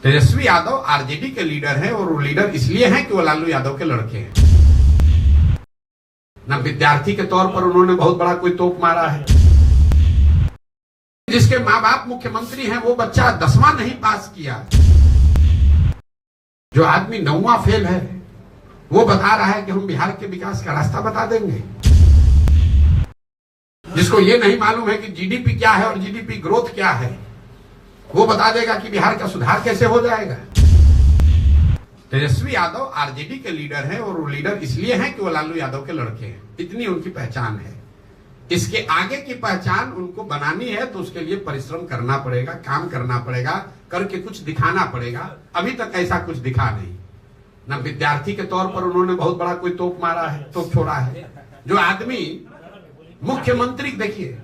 Tejashwi Yadav RJD के leader हैं और वो लीडर इसलिए हैं कि वो लालू यादव के लड़के हैं। ना विद्यार्थी के तौर पर उन्होंने बहुत बड़ा कोई तोप मारा है। जिसके माँ बाप मुख्यमंत्री हैं वो बच्चा 10वां नहीं पास किया, जो आदमी 9वां फेल है, वो बता रहा है कि हम बिहार के विकास का रास्ता बता देंगे। जिसको ये नहीं मालूम है कि जीडीपी क्या है और जीडीपी ग्रोथ क्या है, वो बता देगा कि बिहार का सुधार कैसे हो जाएगा। तेजस्वी यादव आरजेडी के लीडर हैं और वो लीडर इसलिए हैं कि वो लालू यादव के लड़के हैं। इतनी उनकी पहचान है। इसके आगे की पहचान उनको बनानी है तो उसके लिए परिश्रम करना पड़ेगा, काम करना पड़ेगा, करके कुछ दिखाना पड़ेगा। अभी तक ऐसा कुछ दिखा नहीं। ना विद्यार्थी के तौर पर उन्होंने बहुत बड़ा कोई तोप मारा है, तोप छोड़ा है। जो आदमी मुख्यमंत्री, देखिए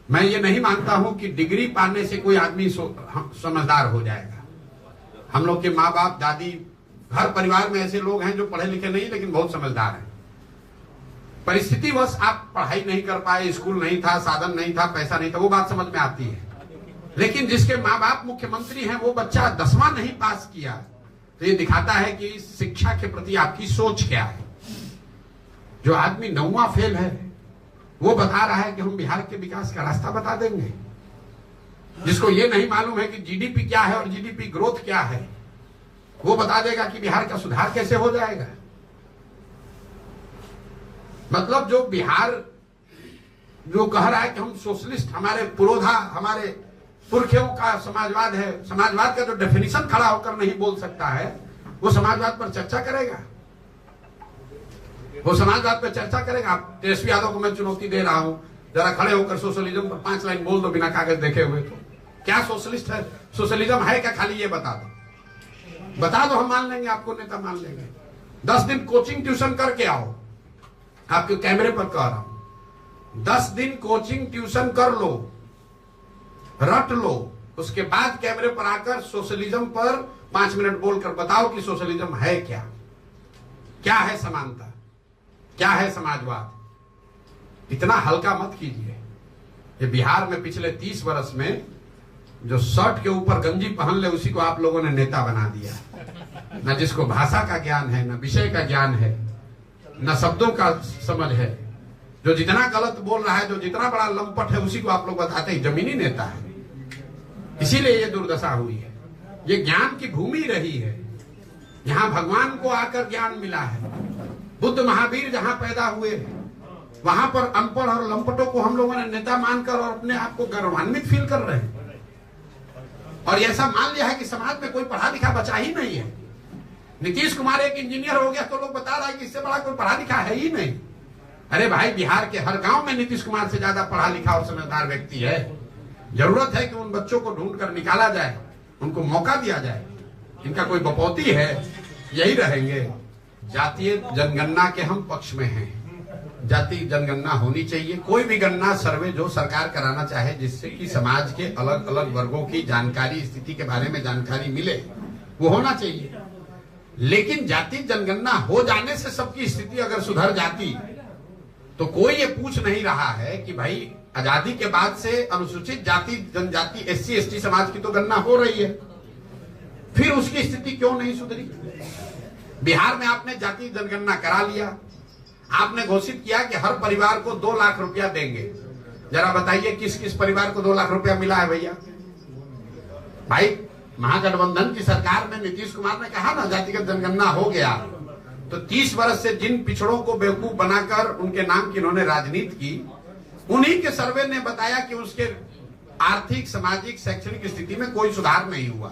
मैं ये नहीं मानता हूं कि डिग्री पाने से कोई आदमी समझदार हो जाएगा। हम लोग के माँ बाप, दादी, घर परिवार में ऐसे लोग हैं जो पढ़े लिखे नहीं लेकिन बहुत समझदार हैं। परिस्थितिवश आप पढ़ाई नहीं कर पाए, स्कूल नहीं था, साधन नहीं था, पैसा नहीं था, वो बात समझ में आती है। लेकिन जिसके माँ बाप मुख्यमंत्री हैं वो बच्चा 10वां नहीं पास किया, तो ये दिखाता है कि शिक्षा के प्रति आपकी सोच क्या है। जो आदमी 9वां फेल है वो बता रहा है कि हम बिहार के विकास का रास्ता बता देंगे। जिसको ये नहीं मालूम है कि जीडीपी क्या है और जीडीपी ग्रोथ क्या है, वो बता देगा कि बिहार का सुधार कैसे हो जाएगा। मतलब जो बिहार जो कह रहा है कि हम सोशलिस्ट, हमारे पुरोधा, हमारे पुरखियों का समाजवाद है, समाजवाद का जो डेफिनेशन खड़ा होकर नहीं बोल सकता है, वो समाजवाद पर चर्चा करेगा। वो समाजवाद पर चर्चा करेगा। आप तेजस्वी यादव को मैं चुनौती दे रहा हूं, जरा खड़े होकर सोशलिज्म पर 5 लाइन बोल दो बिना कागज देखे हुए। तो क्या सोशलिस्ट है, सोशलिज्म है क्या, खाली ये बता दो, बता दो, हम मान लेंगे, आपको नेता मान लेंगे। 10 दिन कोचिंग ट्यूशन करके आओ, आपके कैमरे पर कह रहा हूं। 10 दिन कोचिंग ट्यूशन कर लो, रट लो, उसके बाद कैमरे पर आकर सोशलिज्म पर 5 मिनट बोलकर बताओ कि सोशलिज्म है क्या, क्या है समानता, क्या है समाजवाद। इतना हल्का मत कीजिए। ये बिहार में पिछले 30 वर्ष में जो शर्ट के ऊपर गंजी पहन ले उसी को आप लोगों ने नेता बना दिया। न जिसको भाषा का ज्ञान है, न विषय का ज्ञान है, न शब्दों का समझ है। जो जितना गलत बोल रहा है, जो जितना बड़ा लंपट है, उसी को आप लोग बताते हैं जमीनी नेता है। इसीलिए ये दुर्दशा हुई है। ये ज्ञान की भूमि रही है, यहाँ भगवान को आकर ज्ञान मिला है। बुद्ध महावीर जहां पैदा हुए हैं, वहां पर अनपढ़ और लंपटों को हम लोगों ने नेता मानकर और अपने आप को गौरवान्वित फील कर रहे हैं। और ऐसा मान लिया है कि समाज में कोई पढ़ा लिखा बचा ही नहीं है। नीतीश कुमार एक इंजीनियर हो गया तो लोग बता रहा है कि इससे बड़ा कोई पढ़ा लिखा है ही नहीं। अरे भाई, बिहार के हर गांव में नीतीश कुमार से ज्यादा पढ़ा लिखा और समझदार व्यक्ति है। जरूरत है कि उन बच्चों को ढूंढ कर निकाला जाए, उनको मौका दिया जाए। इनका कोई बपौती है, यही रहेंगे। जातीय जनगणना के हम पक्ष में हैं। जातीय जनगणना होनी चाहिए। कोई भी गणना, सर्वे जो सरकार कराना चाहे, जिससे कि समाज के अलग अलग वर्गों की जानकारी, स्थिति के बारे में जानकारी मिले, वो होना चाहिए। लेकिन जातीय जनगणना हो जाने से सबकी स्थिति अगर सुधर जाती तो कोई ये पूछ नहीं रहा है कि भाई आजादी के बाद से अनुसूचित जाति, जनजाति, SC ST समाज की तो गणना हो रही है, फिर उसकी स्थिति क्यों नहीं सुधरी। बिहार में आपने जाति जनगणना करा लिया, आपने घोषित किया कि हर परिवार को 2 लाख रुपया देंगे। जरा बताइए किस किस परिवार को 2 लाख रुपया मिला है भैया। भाई, महागठबंधन की सरकार में नीतीश कुमार ने कहा ना जातिगत जनगणना हो गया, तो 30 वर्ष से जिन पिछड़ों को बेवकूफ बनाकर उनके नाम की इन्होंने राजनीति की, उन्हीं के सर्वे ने बताया कि उसके आर्थिक, सामाजिक, शैक्षणिक स्थिति में कोई सुधार नहीं हुआ।